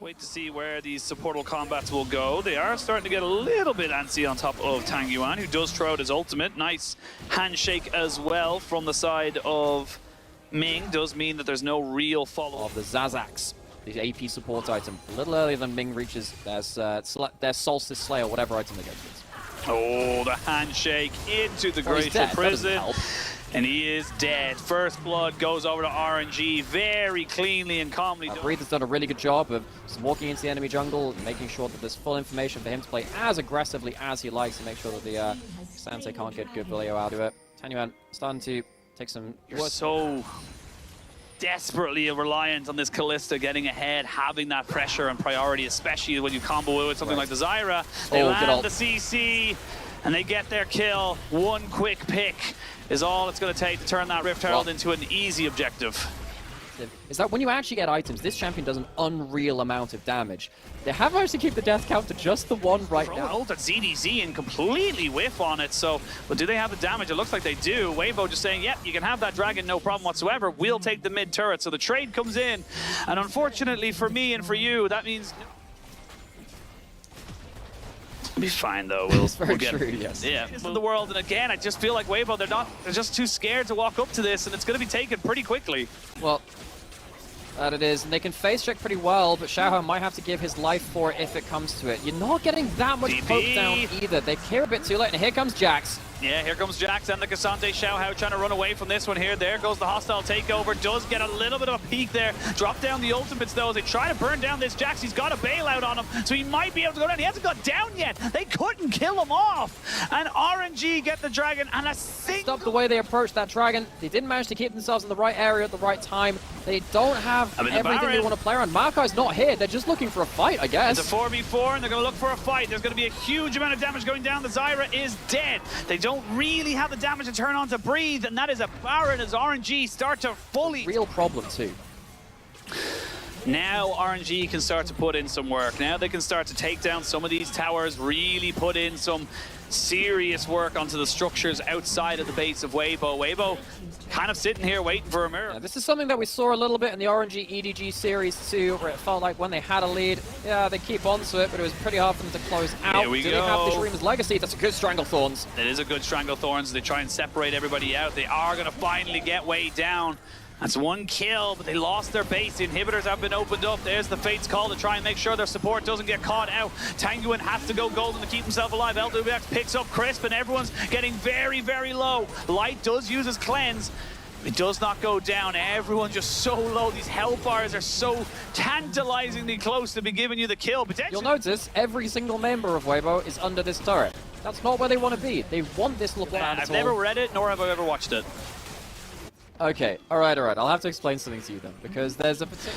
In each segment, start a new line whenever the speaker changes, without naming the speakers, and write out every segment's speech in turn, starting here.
Wait to see where these supportal combats will go. They are starting to get a little bit antsy on top of Tang Yuan, who does throw out his ultimate. Nice handshake as well from the side of Ming. Does mean that there's no real follow-up.
Of the Zazax, the AP support item, a little earlier than Ming reaches their Solstice Slayer, whatever item they go to.
Oh, the handshake into the Glacial Prison. And he is dead. First blood goes over to RNG very cleanly and calmly.
Breathe has done a really good job of just walking into the enemy jungle, making sure that there's full information for him to play as aggressively as he likes, and make sure that the Sensei can't get good value out of it. Tang Yuan starting to take some...
You're so desperately reliant on this Kalista getting ahead, having that pressure and priority, especially when you combo with something like the Zyra. They land the CC, and they get their kill. One quick pick is all it's going to take to turn that Rift Herald into an easy objective.
Is that when you actually get items, this champion does an unreal amount of damage. They have managed to keep the death count to just the one right now.
Ult at ZDZ and completely whiff on it, so, but do they have the damage? It looks like they do. Weibo just saying, yep, you can have that dragon, no problem whatsoever. We'll take the mid turret. So the trade comes in, and unfortunately for me and for you, that means... It'll be fine though. We'll get
true, yes.
Yeah, in the world, and again, I just feel like Weibo, they're just too scared to walk up to this, and it's going to be taken pretty quickly.
Well, that it is, and they can face check pretty well, but Xiaohao might have to give his life for it if it comes to it. You're not getting that much poke down either. They clear a bit too late, and here comes Jax.
Yeah, here comes Jax and the Cassante. Xiaohao trying to run away from this one here. There goes the hostile takeover. Does get a little bit of a peek there. Drop down the ultimates though as they try to burn down this Jax. He's got a bailout on him, so he might be able to go down. He hasn't got down yet. They couldn't kill him off. And RNG get the dragon, and a
Stop the way they approach that dragon. They didn't manage to keep themselves in the right area at the right time. They don't have everything they want to play around. Maokai's not here. They're just looking for a fight, I guess.
It's a 4v4, and they're going to look for a fight. There's going to be a huge amount of damage going down. The Zyra is dead. They don't really have the damage to turn on to breathe, and that is a Baron as RNG start to fully...
Real problem, too.
Now RNG can start to put in some work. Now they can start to take down some of these towers, really put in some serious work onto the structures outside of the base of Weibo. Weibo kind of sitting here waiting for a mirror.
Yeah, this is something that we saw a little bit in the RNG EDG series too, where it felt like when they had a lead, yeah, they keep on to it, but it was pretty hard for them to close out.
Here we go.
They have the Shurima's Legacy? That's a good Stranglethorns.
It is a good Stranglethorns. They try and separate everybody out. They are going to finally get way down. That's one kill, but they lost their base. The inhibitors have been opened up. There's the Fate's Call to try and make sure their support doesn't get caught out. Tang Yuan has to go golden to keep himself alive. LWX picks up Crisp, and everyone's getting very, very low. Light does use his cleanse. It does not go down. Everyone's just so low. These hellfires are so tantalizingly close to be giving you the kill.
You'll notice every single member of Weibo is under this turret. That's not where they want to be. They want this look bad.
I've never read it, nor have I ever watched it.
Okay, alright. I'll have to explain something to you then, because there's a particular...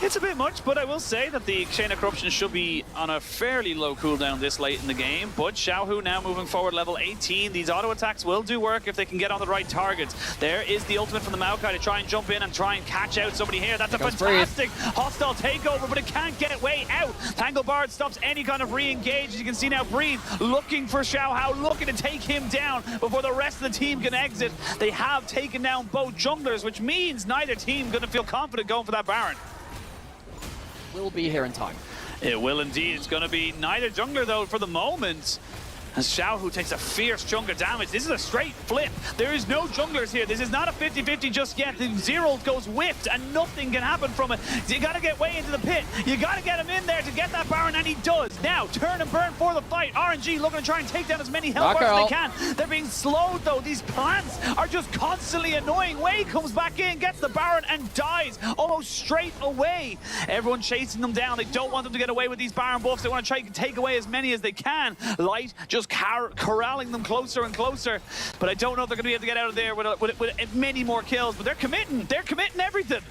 It's a bit much, but I will say that the Chain of Corruption should be on a fairly low cooldown this late in the game. But Xiaohu now moving forward, level 18. These auto attacks will do work if they can get on the right targets. There is the ultimate from the Maokai to try and jump in and try and catch out somebody here. That's a fantastic hostile takeover, but it can't get way out. Tangle Bard stops any kind of re-engage. As you can see now, Breathe looking for Xiaohu, looking to take him down before the rest of the team can exit. They have taken down both junglers, which means neither team going to feel confident going for that Baron.
Will be here in time.
It will indeed. It's going to be neither jungler though for the moment, as Xiaohu takes a fierce chunk of damage. This is a straight flip. There is no junglers here. This is not a 50-50 just yet. The Zero goes whiffed and nothing can happen from it. You got to get way into the pit. You got to get him in there to get that Baron, and he does. Now, turn and burn for the fight. RNG looking to try and take down as many hellfires as they can. They're being slowed though. These plants are just constantly annoying. Wei comes back in, gets the Baron and dies almost straight away. Everyone chasing them down. They don't want them to get away with these Baron buffs. They want to try and take away as many as they can. Light just corralling them closer and closer, but I don't know if they're going to be able to get out of there with many more kills, but they're committing everything.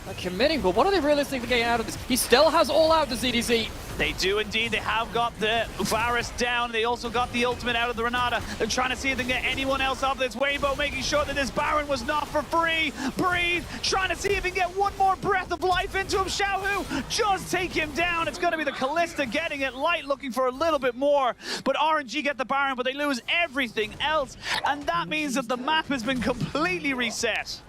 They're committing, but what are they realistically getting out of this? He still has all out the ZDZ.
They do indeed. They have got the Varus down. They also got the ultimate out of the Renata. They're trying to see if they can get anyone else off this. Weibo making sure that this Baron was not for free. Breathe, trying to see if he can get one more breath of life into him. Xiaohu just take him down. It's going to be the Kalista getting it. Light looking for a little bit more, but RNG get the Baron, but they lose everything else, and that means that the map has been completely reset.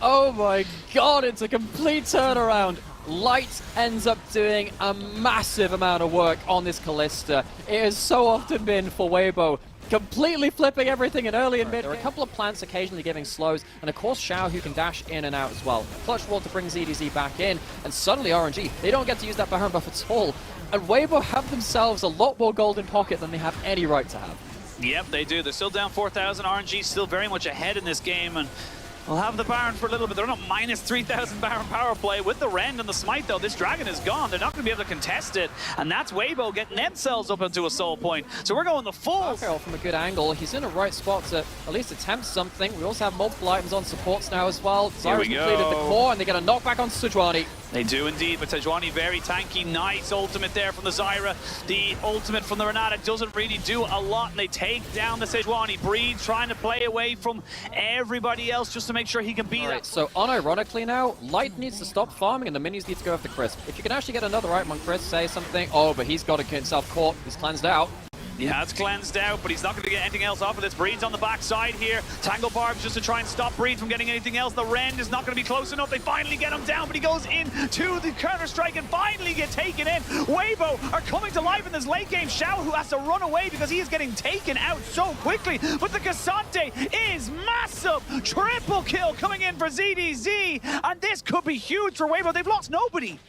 Oh my god, it's a complete turnaround. Light ends up doing a massive amount of work on this Kalista. It has so often been for Weibo, completely flipping everything in early and mid. There are a couple of plants occasionally giving slows, and of course Xiao who can dash in and out as well. Clutch wall to bring ZDZ back in, and suddenly RNG, they don't get to use that Baron buff at all. And Weibo have themselves a lot more gold in pocket than they have any right to have.
Yep, they do. They're still down 4,000. RNG still very much ahead in this game, and we'll have the Baron for a little bit. They're on a minus 3,000 Baron power play. With the Rend and the Smite, though, this Dragon is gone. They're not going to be able to contest it, and that's Weibo getting themselves up into a soul point. So we're going the full.
Carol from a good angle. He's in a right spot to at least attempt something. We also have multiple items on supports now as well. Zyra's completed the core, and they get a knockback on Sejuani.
They do indeed, but Sejuani very tanky. Nice ultimate there from the Zyra. The ultimate from the Renata doesn't really do a lot, and they take down the Sejuani. Breed trying to play away from everybody else just to make sure he can beat it.
So unironically now, Light needs to stop farming, and the minis need to go after Crisp. If you can actually get another item on Crisp, say something. Oh, but he's got to get himself caught. He's cleansed out.
Yeah, it's cleansed out, but he's not going to get anything else off of this. Breed's on the backside here. Tangle Barbs just to try and stop Breed from getting anything else. The Rend is not going to be close enough. They finally get him down, but he goes into the counter-strike and finally get taken in. Weibo are coming to life in this late game. Xiao, who has to run away because he is getting taken out so quickly. But the Cassante is massive. Triple kill coming in for ZDZ, and this could be huge for Weibo. They've lost nobody.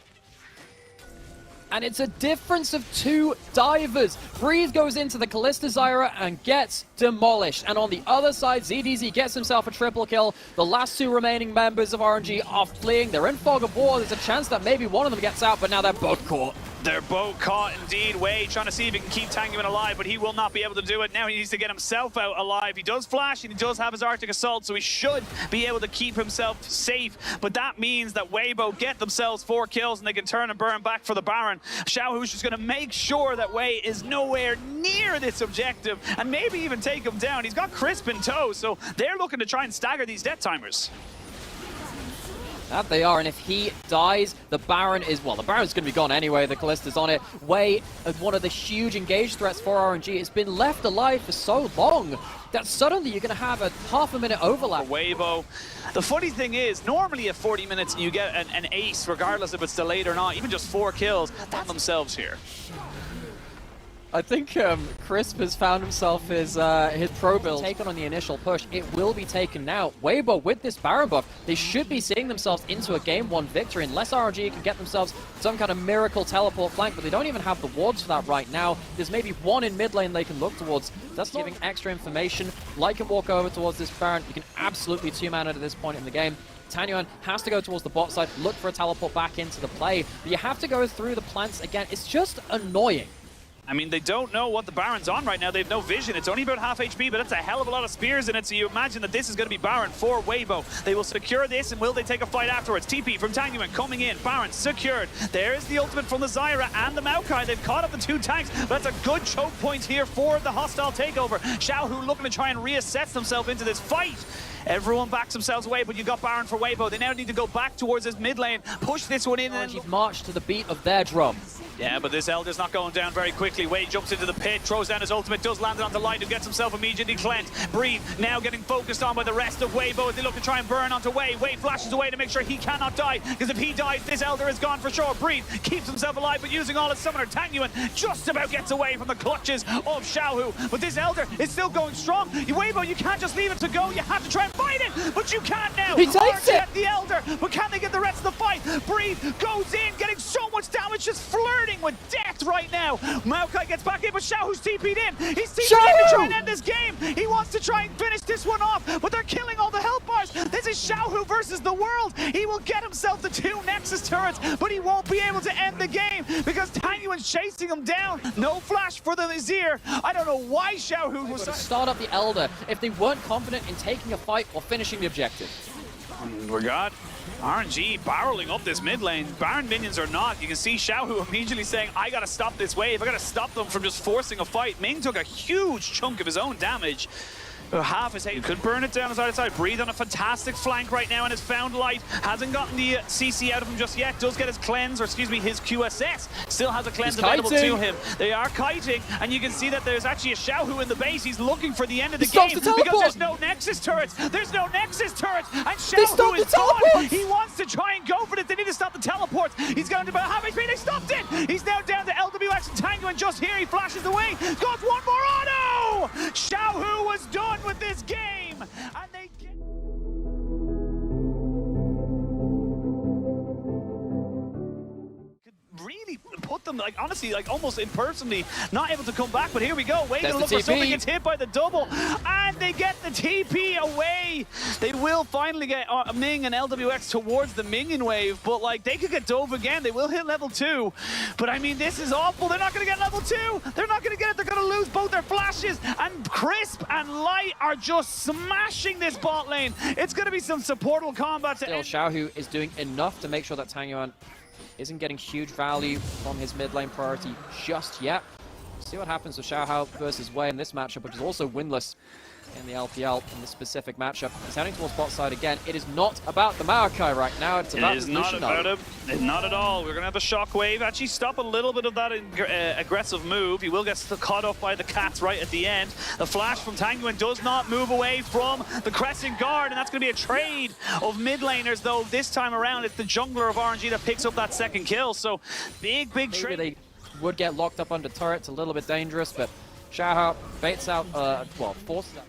And it's a difference of 2 divers. Breeze goes into the Kalista Zyra and gets demolished. And on the other side, ZDZ gets himself a triple kill. The last 2 remaining members of RNG are fleeing. They're in fog of war. There's a chance that maybe one of them gets out, but now they're both caught.
They're both caught indeed. Wei trying to see if he can keep Tanguman alive, but he will not be able to do it. Now he needs to get himself out alive. He does flash and he does have his Arctic Assault, so he should be able to keep himself safe. But that means that Weibo get themselves 4 kills and they can turn and burn back for the Baron. Xiaohu's is going to make sure that Wei is nowhere near this objective and maybe even take him down. He's got Crisp in tow, so they're looking to try and stagger these death timers.
That they are, and if he dies, the Baron is, well, the Baron's going to be gone anyway, the Kallista's on it. Wei, one of the huge engaged threats for RNG, has been left alive for so long that suddenly you're going to have a half a minute overlap.
Weibo. The funny thing is, normally at 40 minutes and you get an ace, regardless if it's delayed or not, even just 4 kills, that's themselves here.
I think Crisp has found himself his pro build taken on the initial push. It will be taken now. Weibo with this Baron buff, they should be seeing themselves into a game 1 victory unless RNG can get themselves some kind of miracle teleport flank, but they don't even have the wards for that right now. There's maybe 1 in mid lane they can look towards. That's giving extra information. Light can walk over towards this Baron. You can absolutely 2-man at this point in the game. Tanyuan has to go towards the bot side, look for a teleport back into the play, but you have to go through the plants again. It's just annoying.
I mean, they don't know what the Baron's on right now. They have no vision. It's only about half HP, but that's a hell of a lot of spears in it, so you imagine that this is going to be Baron for Weibo. They will secure this, and will they take a fight afterwards? TP from Tanguman coming in. Baron secured. There is the ultimate from the Zyra and the Maokai. They've caught up the 2 tanks, but that's a good choke point here for the hostile takeover. Xiaohu looking to try and reassess themselves into this fight. Everyone backs themselves away, but you got Baron for Weibo. They now need to go back towards this mid lane, push this one in, and
You've marched to the beat of their drum.
Yeah, but this Elder's not going down very quickly. Wei jumps into the pit, throws down his ultimate, does land it onto Light, who gets himself immediately cleansed. Breathe now getting focused on by the rest of Weibo as they look to try and burn onto Wei. Wei flashes away to make sure he cannot die, because if he dies, this Elder is gone for sure. Breathe keeps himself alive, but using all his summoner. Tanguan just about gets away from the clutches of Xiaohu, but this Elder is still going strong. Weibo, you can't just leave it to go. You have to try and fight it, but you can't now.
He takes it!
The Elder, but can they get the rest of the fight? Breathe goes in, getting so much damage, just flirting with death right now. Maokai gets back in, but Xiaohu's TP'd in. He's TP'd in to try and end this game. He wants to try and finish this one off, but they're killing all the health bars. This is Xiaohu versus the world. He will get himself the 2 Nexus turrets, but he won't be able to end the game because Tanguan's chasing him down. No flash for the Azir. I don't know why Xiaohu was...
Start up the Elder if they weren't confident in taking a fight or finishing the objective.
We got RNG barreling up this mid lane. Baron minions or not, you can see Xiaohu immediately saying, I gotta stop this wave. I gotta stop them from just forcing a fight. Ming took a huge chunk of his own damage. Half his head could burn it down side to side. Breathe on a fantastic flank right now and has found light. Hasn't gotten the CC out of him just yet. Does get his cleanse, or excuse me, his QSS. Still has a cleanse available to him. They are kiting, and you can see that there's actually a Xiaohu in the base. He's looking for the end of the game because there's no Nexus turrets. There's no Nexus turrets, and Xiaohu is gone. He wants to try and go for it. They need to stop the teleports. He's going to about half HP. They stopped it. He's now down to LWX and Tango, and just here he flashes away. Got one more auto. Xiaohu was done with this game, and they really put them, like, honestly, like, almost impersonally not able to come back. But here we go. Way to look for something. Gets hit by the double, and they get the TP away. They will finally get Ming and LWX towards the minion wave, but like, they could get dove again. They will hit level 2, but I mean, this is awful. They're not going to get level 2. They're not going to get it. They're going to lose both their flashes, and Crisp and Light are just smashing this bot lane. It's going to be some supportal combat.
Still, Xiaohu is doing enough to make sure that Tang Yuan isn't getting huge value from his mid lane priority just yet. See what happens with Xiaohu versus Wei in this matchup, which is also winless in the LPL in this specific matchup. He's heading towards bot side again. It is not about the Maokai right now. It's about the Lucian.
Not about him. Not at all. We're going to have a shockwave. Actually stop a little bit of that aggressive move. He will get caught up by the cats right at the end. The flash from Tanguin does not move away from the Crescent Guard, and that's going to be a trade of mid laners, though this time around it's the jungler of RNG that picks up that second kill. So big trade.
They would get locked up under turrets, a little bit dangerous, but Xiaohu baits out, well, forces out.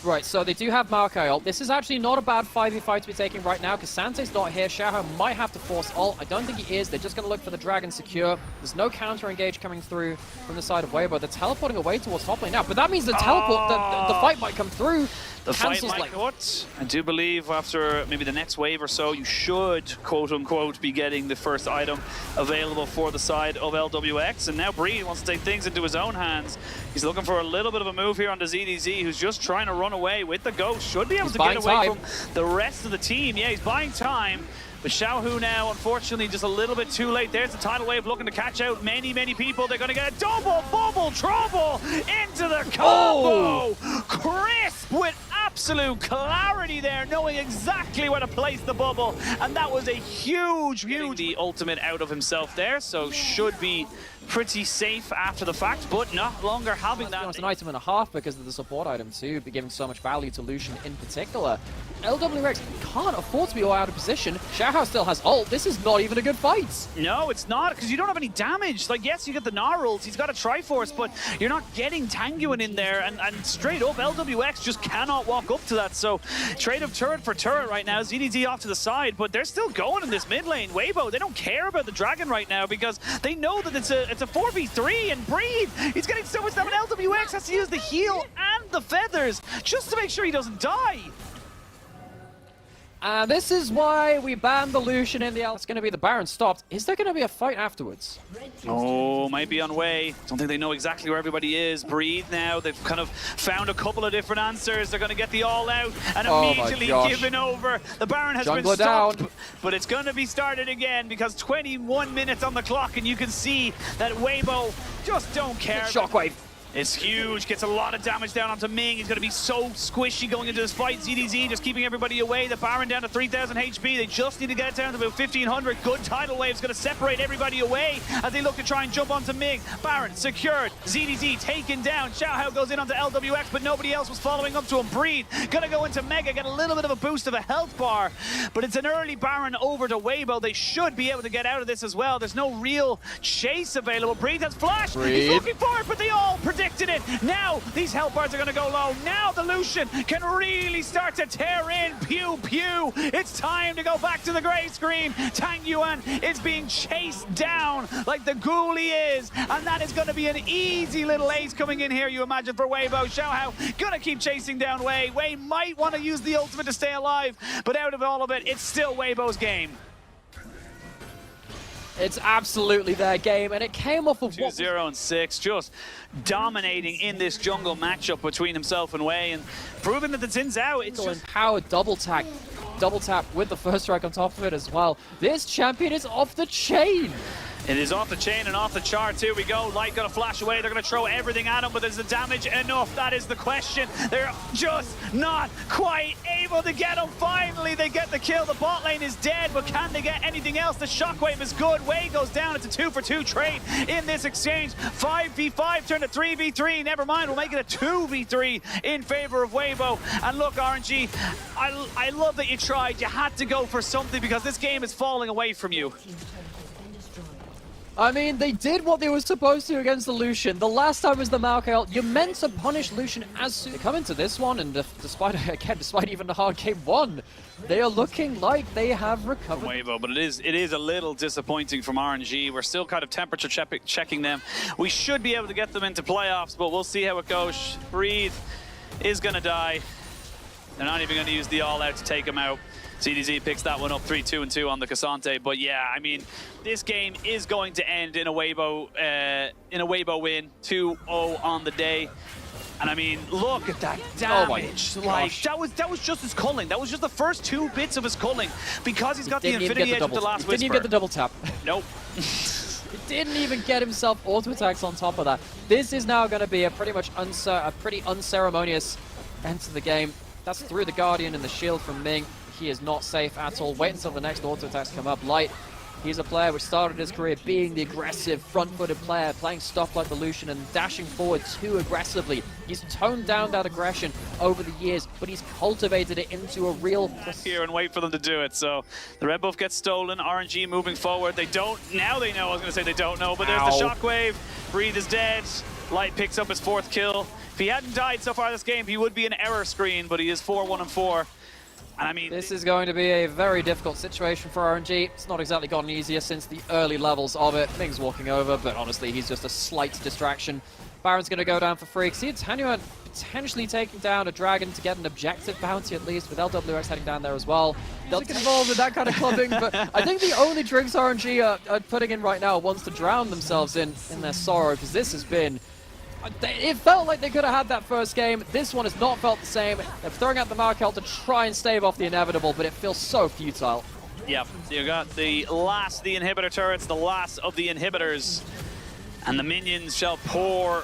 Right, so they do have Maokai ult. This is actually not a bad 5v5 to be taking right now, because Sante's not here. Xiaohu might have to force ult. I don't think he is. They're just going to look for the Dragon secure. There's no counter-engage coming through from the side of Weibo. They're teleporting away towards top lane now, but that means the teleport, the fight might come through.
The fight might what? I do believe after maybe the next wave or so, you should, quote-unquote, be getting the first item available for the side of LWX. And now Breed wants to take things into his own hands. He's looking for a little bit of a move here onto ZDZ, who's just trying to run away with the Ghost. Should be able to get away from the rest of the team. Yeah, he's buying time. But Xiaohu now, unfortunately, just a little bit too late. There's the tidal wave looking to catch out many people. They're going to get a double bubble trouble into the combo. Crisp with absolute clarity there, knowing exactly where to place the bubble. And that was a huge the ultimate out of himself there. So should be pretty safe after the fact, but not longer having that.
It's an item and a half because of the support item too, be giving so much value to Lucian in particular. LWX can't afford to be all out of position. Xiaohu still has ult. This is not even a good fight.
No, it's not, because you don't have any damage. Like, yes, you get the Gnarls, he's got a Triforce, but you're not getting Tanguin in there, and straight up, LWX just cannot walk up to that. So, trade of turret for turret right now. ZDZ off to the side, but they're still going in this mid lane. Weibo, they don't care about the Dragon right now, because they know that it's a 4v3, and Breed, he's getting so much damage. LWX has to use the heal and the feathers just to make sure he doesn't die.
And this is why we banned the Lucian in the L. It's going to be the Baron stopped. Is there going to be a fight afterwards?
Oh, might be on way. Don't think they know exactly where everybody is. Breathe now. They've kind of found a couple of different answers. They're going to get the all out and immediately given over. The Baron has been stopped, but it's going to be started again because 21 minutes on the clock, and you can see that Weibo just don't care.
Shockwave.
It's huge, gets a lot of damage down onto Ming. He's going to be so squishy going into this fight. ZDZ just keeping everybody away. The Baron down to 3,000 HP. They just need to get it down to about 1,500. Good tidal wave's going to separate everybody away as they look to try and jump onto Ming. Baron secured. ZDZ taken down. Xiaohu goes in onto LWX, but nobody else was following up to him. Breed going to go into Mega, get a little bit of a boost of a health bar, but it's an early Baron over to Weibo. They should be able to get out of this as well. There's no real chase available. Breed has flash. He's looking for it, but they all predicted it. Now these health bars are going to go low. Now the Lucian can really start to tear in. Pew pew. It's time to go back to the gray screen. Tang Yuan is being chased down like the ghoul he is, and that is going to be an easy little ace coming in here, you imagine, for Weibo. Xiaohu gonna keep chasing down Wei. Wei might want to use the ultimate to stay alive, but out of all of it, it's still Weibo's game.
It's absolutely their game, and it came off of
2-0 and 6, just dominating in this jungle matchup between himself and Wei, and proving that the Zin's out. It's just
powered double tap with the first strike on top of it as well. This champion is off the chain.
It is off the chain and off the charts. Here we go. Light gonna flash away. They're gonna throw everything at him, but is the damage enough? That is the question. They're just not quite able to get him. Finally, they get the kill. The bot lane is dead, but can they get anything else? The shockwave is good. Wei goes down. It's a 2-for-2 trade in this exchange. 5v5 turned to 3v3. Never mind, we'll make it a 2v3 in favor of Weibo. And look, RNG, I love that you tried. You had to go for something because this game is falling away from you.
I mean, they did what they were supposed to against the Lucian. The last time was the Malkael. You're meant to punish Lucian as soon. They come into this one, and despite even the hard game one, they are looking like they have recovered.
Weibo, but it is a little disappointing from RNG. We're still kind of temperature checking them. We should be able to get them into playoffs, but we'll see how it goes. Breathe is going to die. They're not even going to use the all-out to take him out. CDZ picks that one up 3-2-2 on the Cassante, but yeah, I mean, this game is going to end in a Weibo win, 2-0 on the day. And I mean, look at that damage.
Oh
like that was just his culling. That was just the first 2 bits of his culling because he's got the Infinity Edge of the last Whisper.
Didn't even get the double tap.
Nope.
He didn't even get himself auto attacks on top of that. This is now going to be a pretty unceremonious end to the game. That's through the Guardian and the shield from Ming. He is not safe at all. Wait until the next auto attacks come up. Light, he's a player which started his career being the aggressive, front-footed player, playing stuff like the Lucian and dashing forward too aggressively. He's toned down that aggression over the years, but he's cultivated it into a real...
Here and wait for them to do it. So the red buff gets stolen. RNG moving forward. They don't... Now they know. I was going to say they don't know, but there's the shockwave. Breathe is dead. Light picks up his 4th kill. If he hadn't died so far this game, he would be an error screen, but he is 4-1-4. And I mean,
this is going to be a very difficult situation for RNG. It's not exactly gotten easier since the early levels of it. Ming's walking over, but honestly, he's just a slight distraction. Baron's going to go down for free. See, Tanyuan potentially taking down a dragon to get an objective bounty at least, with LWX heading down there as well. They'll get involved with that kind of clubbing, but I think the only drinks RNG are putting in right now are ones to drown themselves in their sorrow, because this has been... It felt like they could have had that first game. This one has not felt the same. They're throwing out the Malkael to try and stave off the inevitable, but it feels so futile.
Yep, you got the last of the inhibitor turrets, the last of the inhibitors. And the minions shall pour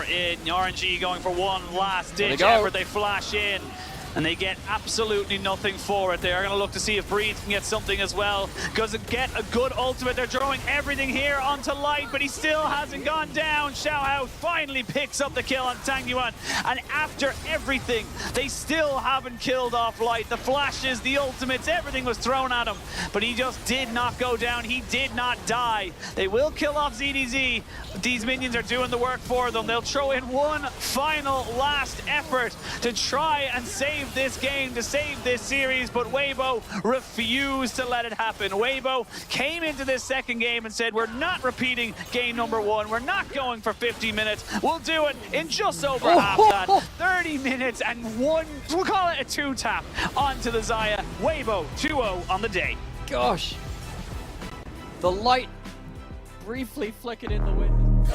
in. RNG going for one last ditch effort. They flash in. And they get absolutely nothing for it. They are going to look to see if Breathe can get something as well. Does it get a good ultimate? They're throwing everything here onto Light, but he still hasn't gone down. Xiaohao finally picks up the kill on Tang Yuan. And after everything, they still haven't killed off Light. The flashes, the ultimates, everything was thrown at him. But he just did not go down. He did not die. They will kill off ZDZ. These minions are doing the work for them. They'll throw in one final last effort to try and save this game, to save this series, but Weibo refused to let it happen. Weibo came into this second game and said, we're not repeating game number 1. We're not going for 50 minutes. We'll do it in just over half that. 30 minutes and one, we'll call it a 2-tap onto the Xayah. Weibo 2-0 on the day.
Gosh. The light briefly flickered in the wind.